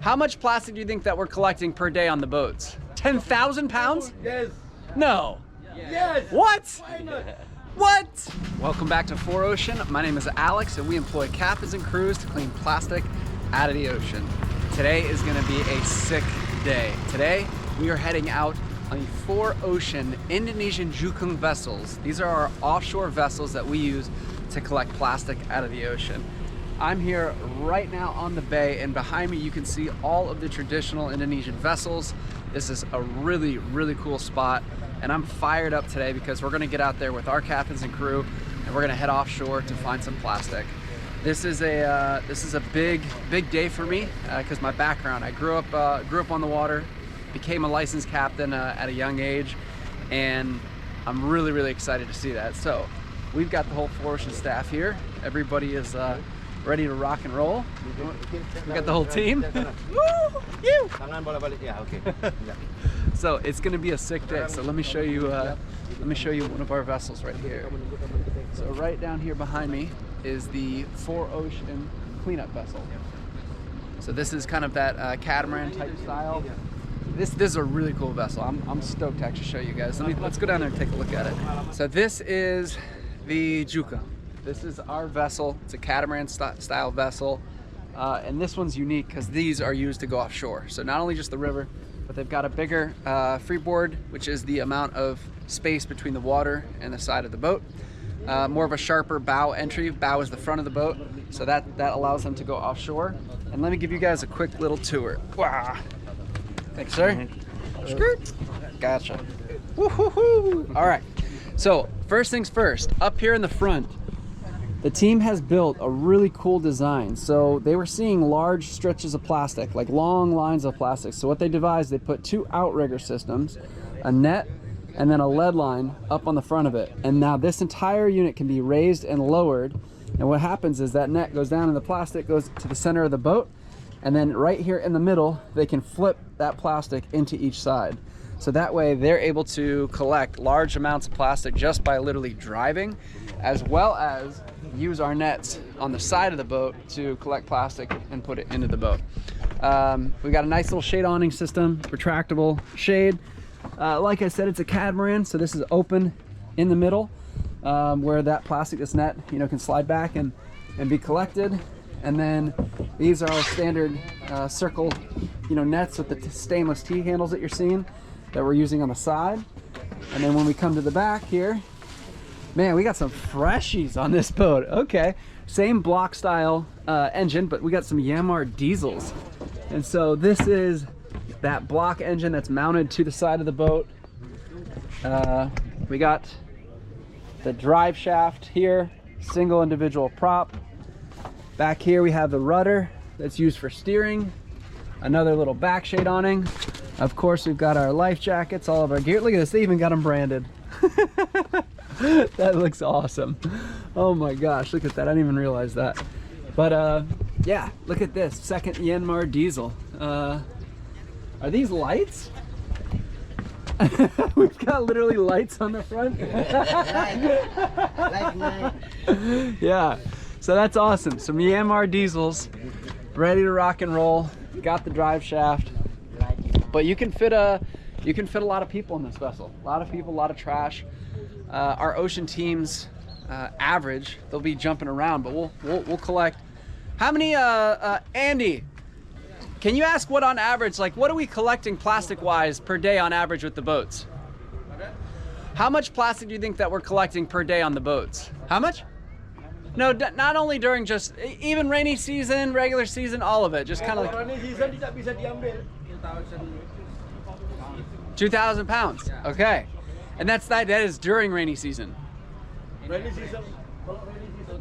How much plastic do you think that we're collecting per day on the boats? 10,000 pounds? Yes. No. Yes. What? Why not? What? Welcome back to 4Ocean. My name is Alex and we employ captains and crews to clean plastic out of the ocean. Today is gonna be a sick day. Today, we are heading out on the 4Ocean Indonesian Jukung vessels. These are our offshore vessels that we use to collect plastic out of the ocean. I'm here right now on the bay, and behind me you can see all of the traditional Indonesian vessels. This is a really, really cool spot, and I'm fired up today because we're gonna get out there with our captains and crew, and we're gonna head offshore to find some plastic. This is a big day for me because my background. I grew up on the water, became a licensed captain at a young age, and I'm really, really excited to see that. So we've got the whole 4Ocean staff here. Everybody is ready to rock and roll. We got the whole team. Woo! You! So it's gonna be a sick day. So let me show you one of our vessels right here. So right down here behind me is the 4Ocean cleanup vessel. So this is kind of that catamaran type style. This is a really cool vessel. I'm stoked to actually show you guys. Let's go down there and take a look at it. So this is the Jukung. This is our vessel. It's a catamaran style vessel. And this one's unique because these are used to go offshore. So not only just the river, but they've got a bigger freeboard, which is the amount of space between the water and the side of the boat. More of a sharper bow entry. Bow is the front of the boat. So that allows them to go offshore. And let me give you guys a quick little tour. Wow. Thanks, sir. Skirt. Gotcha. Woo-hoo-hoo. All right. So first things first, up here in the front, the team has built a really cool design. So they were seeing large stretches of plastic, like long lines of plastic. So what they devised, they put two outrigger systems, a net, and then a lead line up on the front of it. And now this entire unit can be raised and lowered. And what happens is that net goes down and the plastic goes to the center of the boat. And then right here in the middle, they can flip that plastic into each side. So that way they're able to collect large amounts of plastic just by literally driving, as well as use our nets on the side of the boat to collect plastic and put it into the boat. We got a nice little shade awning system, retractable shade. Like I said, it's a catamaran, so this is open in the middle where that plastic, this net, can slide back and be collected. And then these are standard circle, nets with the stainless T handles that you're seeing that we're using on the side. And then when we come to the back here, man, we got some freshies on this boat. Okay, same block style engine, but we got some Yanmar diesels. And so this is that block engine that's mounted to the side of the boat. We got the drive shaft here, single individual prop. Back here we have the rudder that's used for steering, another little back shade awning. Of course, we've got our life jackets, all of our gear. Look at this, they even got them branded. That looks awesome. Oh my gosh, look at that, I didn't even realize that. But yeah, look at this, second Yanmar diesel. Are these lights? We've got literally lights on the front. Yeah. So that's awesome. Some Yanmar diesels, ready to rock and roll. Got the drive shaft, but you can fit a lot of people in this vessel. A lot of people, a lot of trash. Our ocean teams average, they'll be jumping around, but we'll collect. How many? Andy, can you ask what on average? Like, what are we collecting plastic-wise per day on average with the boats? How much plastic do you think that we're collecting per day on the boats? How much? No, not only during just, even rainy season, regular season, all of it. Just kind of like... Rainy season tidak bisa diambil. 2,000 pounds. Okay. And that is during rainy season. Rainy season.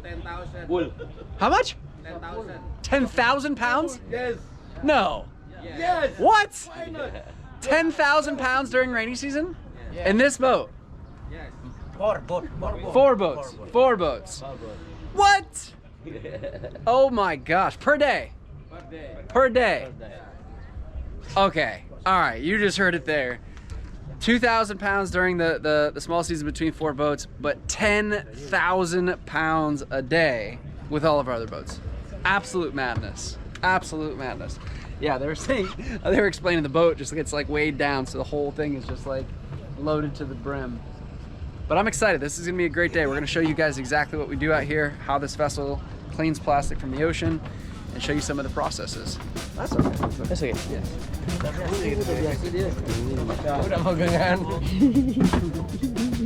10,000. How much? 10,000. 10,000 pounds? Yes. No. Yes. What? Why not? 10,000 pounds during rainy season? In this boat? Yes. Four boats. What? Oh my gosh. Per day? Per day. Okay. All right. You just heard it there. 2,000 pounds during the small season between 4 boats, but 10,000 pounds a day with all of our other boats. Absolute madness. Absolute madness. Yeah, they were saying, they were explaining the boat just gets like weighed down, so the whole thing is just like loaded to the brim. But I'm excited. This is gonna be a great day. We're gonna show you guys exactly what we do out here, how this vessel cleans plastic from the ocean, and show you some of the processes. That's okay. That's okay. Yeah. Udah magangan.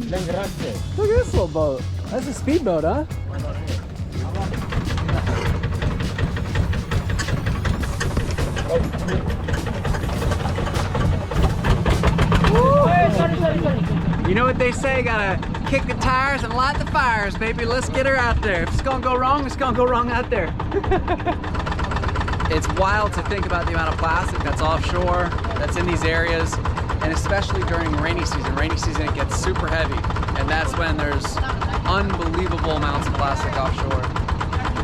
Dan gerak deh. Look at this little boat. That's a speedboat, huh? You know what they say, gotta kick the tires and light the fires, baby. Let's get her out there. If it's gonna go wrong, it's gonna go wrong out there. It's wild to think about the amount of plastic that's offshore, that's in these areas, and especially during rainy season. Rainy season, it gets super heavy, and that's when there's unbelievable amounts of plastic offshore.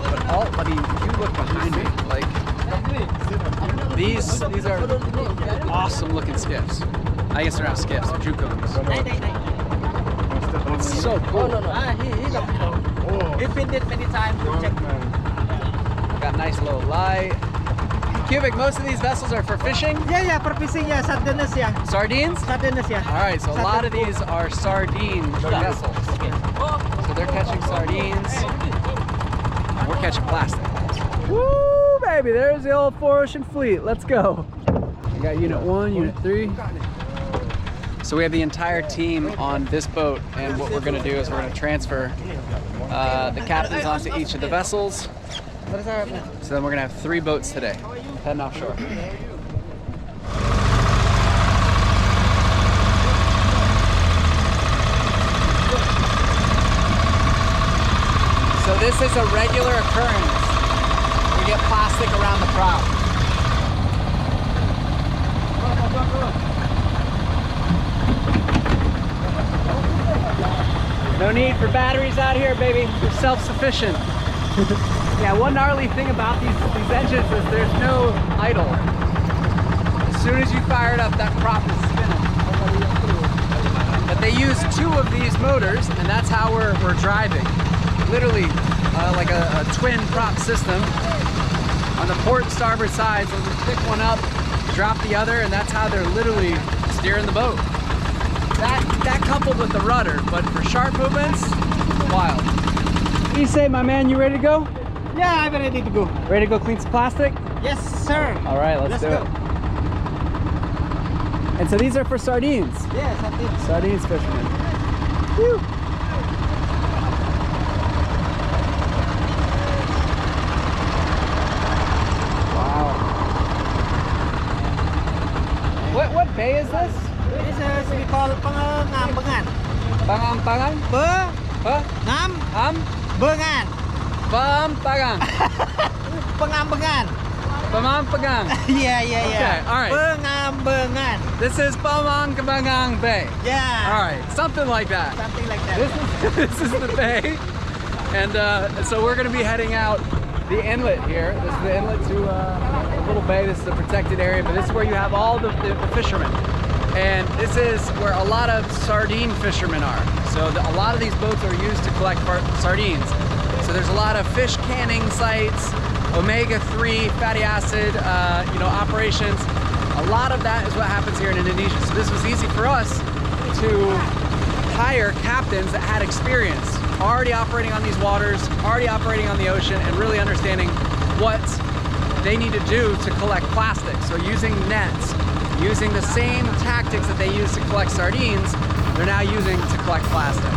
But I mean, if you look behind me, like, these are awesome looking skiffs. I guess they're not skiffs, they're Jukungs. It's so cool. He been it many times to check. Got a nice low light. Cubic, most of these vessels are for fishing? Yeah, for fishing, yeah. Sardines, yeah. Sardines? Sardines, yeah. All right, so a lot of these are sardine vessels. So they're catching sardines. We're catching plastic. Woo, baby, there's the old 4 Ocean fleet. Let's go. We got Unit 1, Unit 3. So we have the entire team on this boat, and what we're gonna do is we're gonna transfer the captains onto each of the vessels. So then we're gonna have 3 boats today, heading offshore. So this is a regular occurrence. We get plastic around the prow. No need for batteries out here, baby. We're self-sufficient. Yeah, one gnarly thing about these engines is there's no idle. As soon as you fire it up, that prop is spinning. But they use 2 of these motors, and that's how we're driving. Literally, like a twin prop system. On the port and starboard sides, we'll just pick one up, drop the other, and that's how they're literally steering the boat. That coupled with the rudder, but for sharp movements, wild. What do you say, my man? You ready to go? Yeah, I'm ready to go. Ready to go clean some plastic? Yes, sir. All right, let's do go. it. And so these are for sardines. Yeah, sardines. Sardines fishermen. Whew. Wow. What bay is this? This is we call pengambangan. Pangampangan? Huh? Pengambangan. Pampangan. Pengambangan. Pamampangan. Yeah. Okay, all right. Pengambangan. This is Pamampangan Bay. Yeah. All right, something like that. Something like that. This is the bay, and so we're going to be heading out the inlet here. This is the inlet to a little bay. This is a protected area, but this is where you have all the fishermen. And this is where a lot of sardine fishermen are. So a lot of these boats are used to collect sardines. So there's a lot of fish canning sites, omega-3 fatty acid, operations. A lot of that is what happens here in Indonesia. So this was easy for us to hire captains that had experience, already operating on these waters, already operating on the ocean, and really understanding what they need to do to collect plastic. So using nets, using the same tactics that they use to collect sardines, they're now using to collect plastic.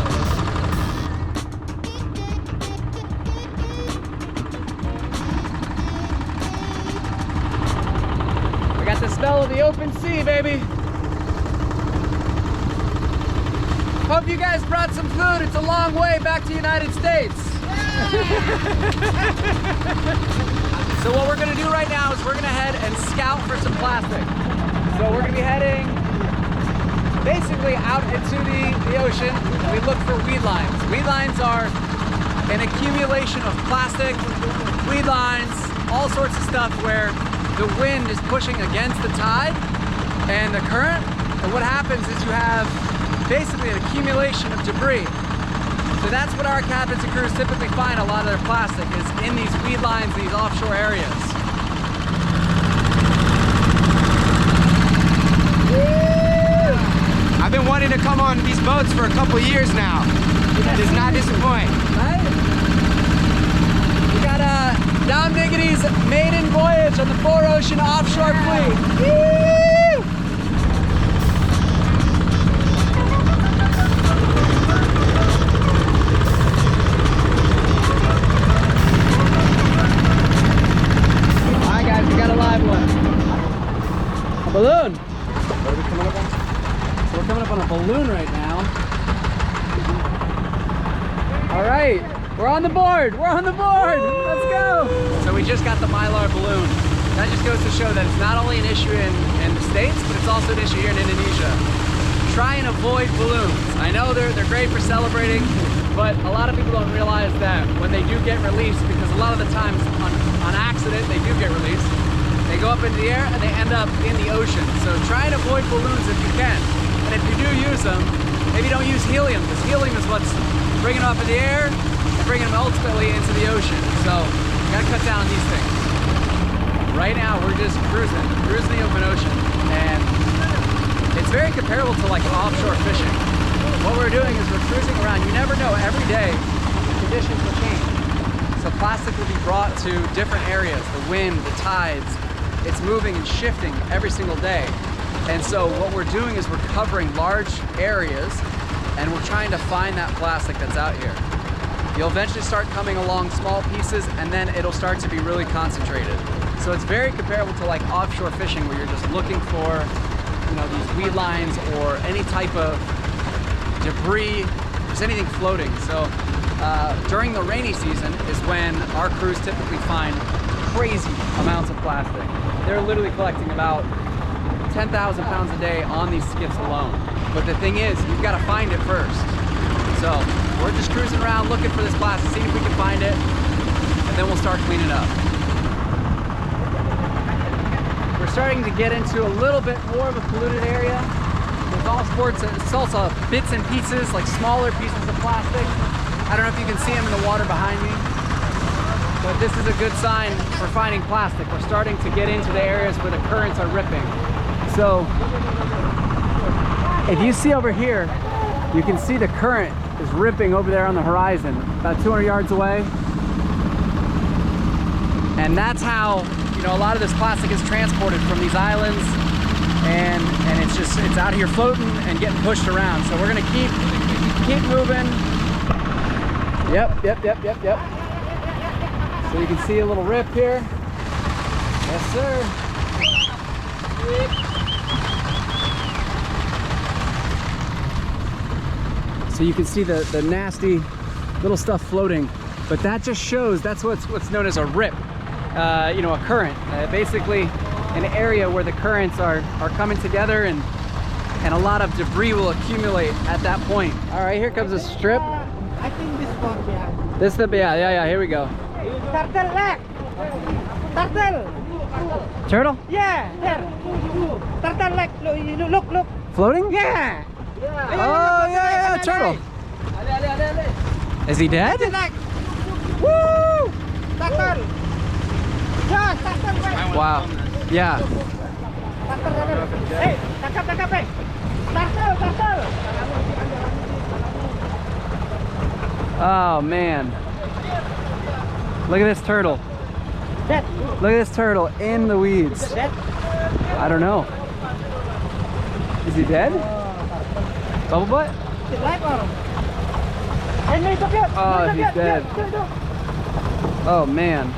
We got the smell of the open sea, baby. Hope you guys brought some food. It's a long way back to the United States. So what we're gonna do right now is we're gonna head and scout for some plastic. So we're gonna be heading basically out into the ocean. We look for weed lines. Weed lines are an accumulation of plastic, weed lines, all sorts of stuff where the wind is pushing against the tide and the current. And what happens is you have basically an accumulation of debris. So that's what our captains and crews typically find a lot of their plastic is in these weed lines, these offshore areas. on these boats for a couple years now. It does not disappoint. Right? We got Dom Niggety's maiden voyage on the 4Ocean offshore fleet. Woo! Alright guys, we got a live one. A balloon. What are we coming up on? So we're coming up on a balloon right now. All right, we're on the board. We're on the board. Let's go. So we just got the Mylar balloon. That just goes to show that it's not only an issue in the States, but it's also an issue here in Indonesia. Try and avoid balloons. I know they're great for celebrating, but a lot of people don't realize that when they do get released, because a lot of the times on accident they do get released, they go up into the air and they end up in the ocean. So try and avoid balloons if you can. And if you do use them, maybe don't use helium, because helium is what's bringing them up in the air and bringing them ultimately into the ocean. So you gotta cut down on these things. Right now we're just cruising the open ocean, and it's very comparable to like offshore fishing. What we're doing is we're cruising around. You never know, every day conditions will change. So plastic will be brought to different areas, the wind, the tides. It's moving and shifting every single day. And so what we're doing is we're covering large areas and we're trying to find that plastic that's out here. You'll eventually start coming along small pieces, and then it'll start to be really concentrated. So it's very comparable to like offshore fishing, where you're just looking for, you know, these weed lines or any type of debris, just anything floating. So during the rainy season is when our crews typically find crazy amounts of plastic. They're literally collecting about 10,000 pounds a day on these skiffs alone. But the thing is, you've got to find it first. So we're just cruising around looking for this plastic, seeing if we can find it, and then we'll start cleaning up. We're starting to get into a little bit more of a polluted area. There's all sorts of, it's also bits and pieces, like smaller pieces of plastic. I don't know if you can see them in the water behind me, but this is a good sign for finding plastic. We're starting to get into the areas where the currents are ripping. So if you see over here, you can see the current is ripping over there on the horizon, about 200 yards away. And that's how, you know, a lot of this plastic is transported from these islands, and it's out here floating and getting pushed around. So we're gonna keep moving. Yep. So you can see a little rip here. Yes, sir. So you can see the nasty little stuff floating, but that just shows that's what's known as a rip, you know, a current. Basically an area where the currents are coming together, and a lot of debris will accumulate at that point. All right, here comes a strip. I think this one, yeah. This is the, yeah, here we go. Turtle leg. Turtle. Turtle? Yeah, there. Turtle leg. Look. Floating? Yeah. Oh, yeah, turtle. Is he dead? Woo! Turtle. Yeah, turtle leg. Wow. Yeah. Hey, tangkap, hey. Turtle. Oh, man. Look at this turtle. Dead. Look at this turtle in the weeds. Dead. I don't know. Is he dead? Bubble butt? Oh, he's dead. Oh, man.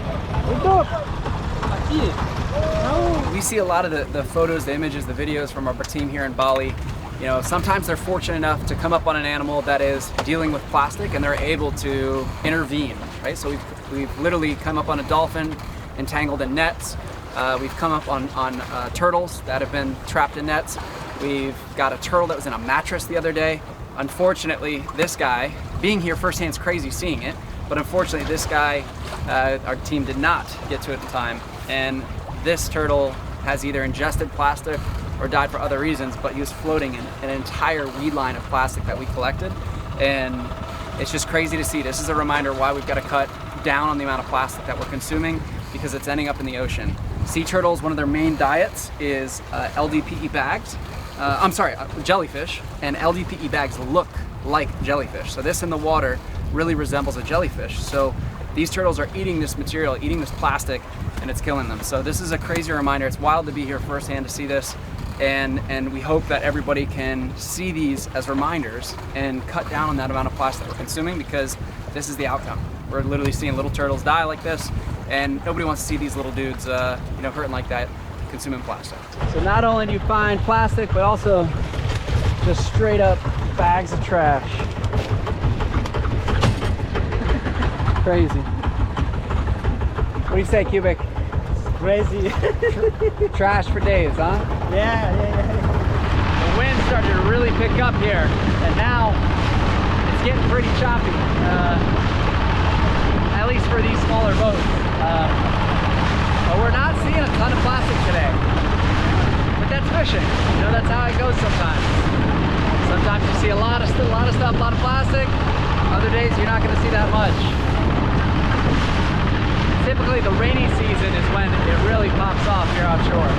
We see a lot of the photos, the images, the videos from our team here in Bali. You know, sometimes they're fortunate enough to come up on an animal that is dealing with plastic, and they're able to intervene, right? So we've literally come up on a dolphin entangled in nets. We've come up on turtles that have been trapped in nets. We've got a turtle that was in a mattress the other day. Unfortunately, this guy, being here firsthand is crazy seeing it, but unfortunately this guy, our team did not get to it in time. And this turtle has either ingested plastic or died for other reasons, but he was floating in an entire weed line of plastic that we collected. And it's just crazy to see. This is a reminder why we've got to cut down on the amount of plastic that we're consuming, because it's ending up in the ocean. Sea turtles, one of their main diets is LDPE bags. I'm sorry, jellyfish, and LDPE bags look like jellyfish. So this in the water really resembles a jellyfish. So these turtles are eating this material, eating this plastic, and it's killing them. So this is a crazy reminder. It's wild to be here firsthand to see this. And we hope that everybody can see these as reminders and cut down on that amount of plastic we're consuming, because this is the outcome. We're literally seeing little turtles die like this, and nobody wants to see these little dudes hurting like that, consuming plastic. So not only do you find plastic, but also just straight up bags of trash. Crazy. What do you say, Cubic? Crazy. Trash for days, huh? Yeah. The wind started to really pick up here, and now it's getting pretty choppy, at least for these smaller boats. But we're not seeing a ton of plastic today. But that's fishing. You know, that's how it goes sometimes. Sometimes you see a lot of stuff, a lot of plastic. Other days you're not going to see that much. Typically the rainy season is when it really pops off here offshore.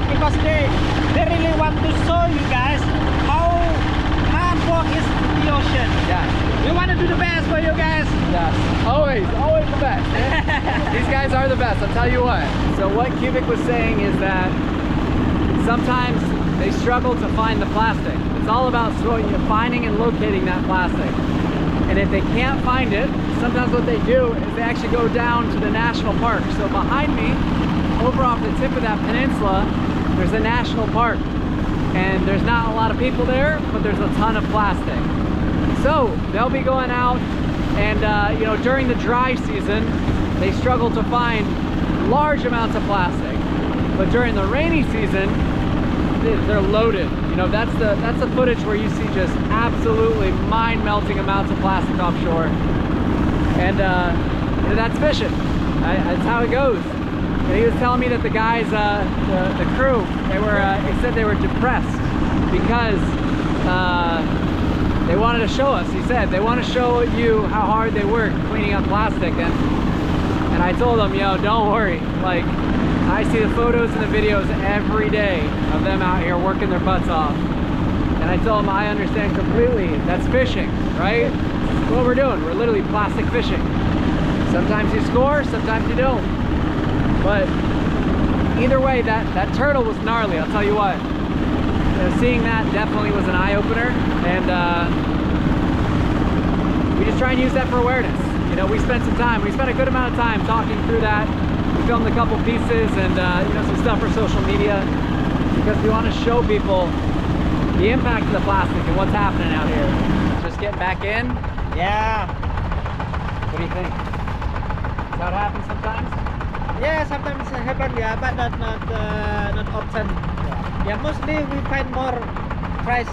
Because they really want to show you guys how hard work is in the ocean. Yes. We want to do the best for you guys. Yes. Always the best. These guys are the best, I'll tell you what. So what Cubic was saying is that sometimes they struggle to find the plastic. It's all about finding and locating that plastic. And if they can't find it, sometimes what they do is they actually go down to the national park. So behind me, over off the tip of that peninsula, there's a national park, and there's not a lot of people there, but there's a ton of plastic. So they'll be going out, and you know, during the dry season, they struggle to find large amounts of plastic. But during the rainy season, they're loaded. You know, that's the footage where you see just absolutely mind-melting amounts of plastic offshore, and you know, that's fishing. That's how it goes. And he was telling me that the guys, the crew, he said they were depressed because they wanted to show us. He said they want to show you how hard they work cleaning up plastic, and I told them, yo, don't worry. Like, I see the photos and the videos every day of them out here working their butts off, and I told them I understand completely. That's fishing, right? That's what we're doing. We're literally plastic fishing. Sometimes you score, sometimes you don't. But either way, that turtle was gnarly, I'll tell you what. You know, seeing that definitely was an eye-opener, and we just try and use that for awareness. You know, we spent a good amount of time talking through that. We filmed a couple pieces and you know, some stuff for social media, because we want to show people the impact of the plastic and what's happening out here. Just getting back in? Yeah. What do you think? Is that what happens sometimes? Yeah, sometimes it happens, yeah, but not often. Yeah, mostly we find more price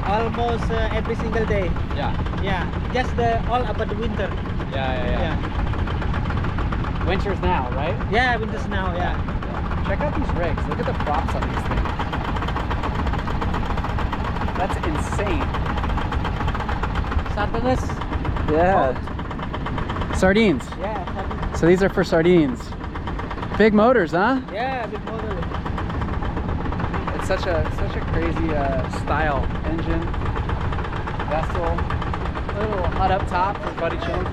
almost every single day. Yeah. Yeah, just all about the winter. Yeah. Winter's now, right? Yeah, winter's now, yeah. Check out these rigs. Look at the props on these things. That's insane. Sardines? Yeah. Sardines. Yeah, sardines. So these are for sardines. Big motors, huh? Yeah, big motor. It's such a crazy style engine, vessel. A little hut up top for buddy chilling.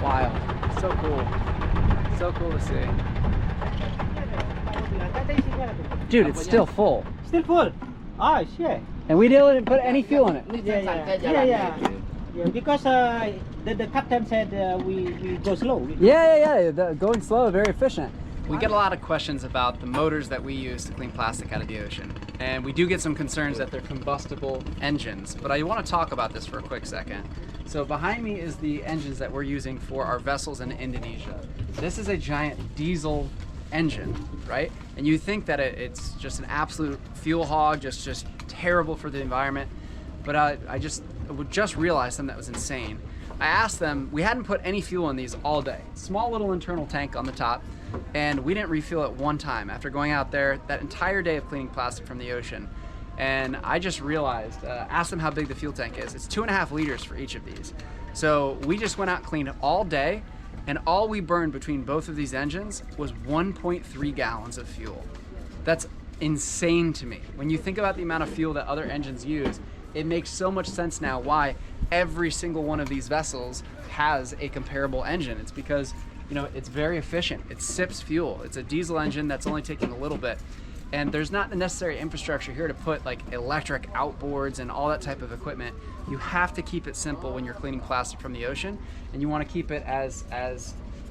Wild. So cool. So cool to see. Dude, it's still full. Still full? Oh, shit. And we didn't put any fuel in it. Yeah, because the captain said we go slow. Yeah. Going slow, very efficient. We get a lot of questions about the motors that we use to clean plastic out of the ocean. And we do get some concerns that they're combustible engines. But I want to talk about this for a quick second. So behind me is the engines that we're using for our vessels in Indonesia. This is a giant diesel engine, right? And you think that it's just an absolute fuel hog, just terrible for the environment. but I just realized something that was insane. I asked them, we hadn't put any fuel in these all day. Small little internal tank on the top, and we didn't refuel it one time after going out there that entire day of cleaning plastic from the ocean. And I just realized, asked them how big the fuel tank is. It's 2.5 liters for each of these. So we just went out and cleaned all day, and all we burned between both of these engines was 1.3 gallons of fuel. That's insane to me. When you think about the amount of fuel that other engines use, it makes so much sense now why every single one of these vessels has a comparable engine. It's because, you know, it's very efficient. It sips fuel. It's a diesel engine that's only taking a little bit. And there's not the necessary infrastructure here to put like electric outboards and all that type of equipment. You have to keep it simple when you're cleaning plastic from the ocean, and you want to keep it as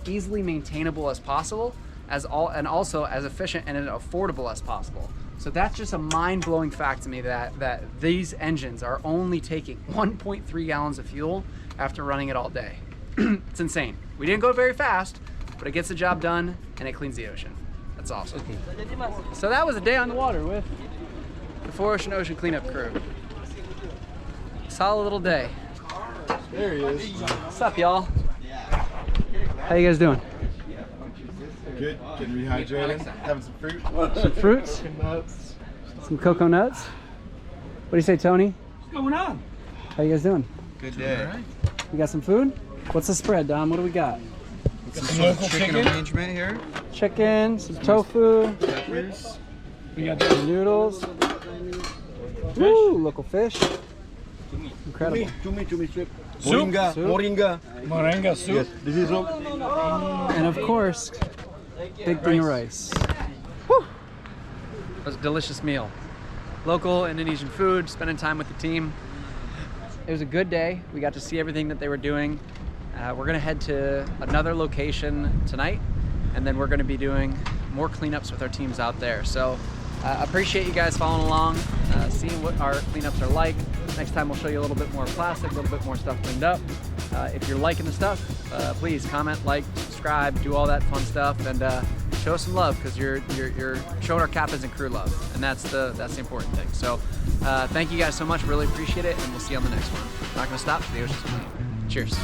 easily maintainable as possible, and also as efficient and affordable as possible. So that's just a mind-blowing fact to me that these engines are only taking 1.3 gallons of fuel after running it all day. It's insane. We didn't go very fast, but it gets the job done and it cleans the ocean. That's awesome. So that was a day on the water with the 4Ocean cleanup crew. Solid little day. There he is. What's up, y'all? How you guys doing? Good. Getting rehydrated. Having some fruit. Some fruits? Nuts. Some cocoa nuts? What do you say, Tony? What's going on? How you guys doing? Good day. You got some food? What's the spread, Dom? What do we got? Some local chicken arrangement here. Chicken, some tofu, Peppers. we got some noodles. Woo, local fish. Incredible. Cumi soup. Moringa. Soup? Moringa. Moringa soup. Yes, this is soup. And of course, big thing of rice. Woo. It was a delicious meal. Local Indonesian food, spending time with the team. It was a good day. We got to see everything that they were doing. We're gonna head to another location tonight, and then we're gonna be doing more cleanups with our teams out there. So appreciate you guys following along, seeing what our cleanups are like. Next time we'll show you a little bit more plastic, a little bit more stuff cleaned up. If you're liking the stuff, please comment, like, subscribe, do all that fun stuff, and show us some love, because you're showing our captains and crew love, and that's the important thing. So thank you guys so much, really appreciate it, and we'll see you on the next one. Not gonna stop till the ocean's clean. Cheers.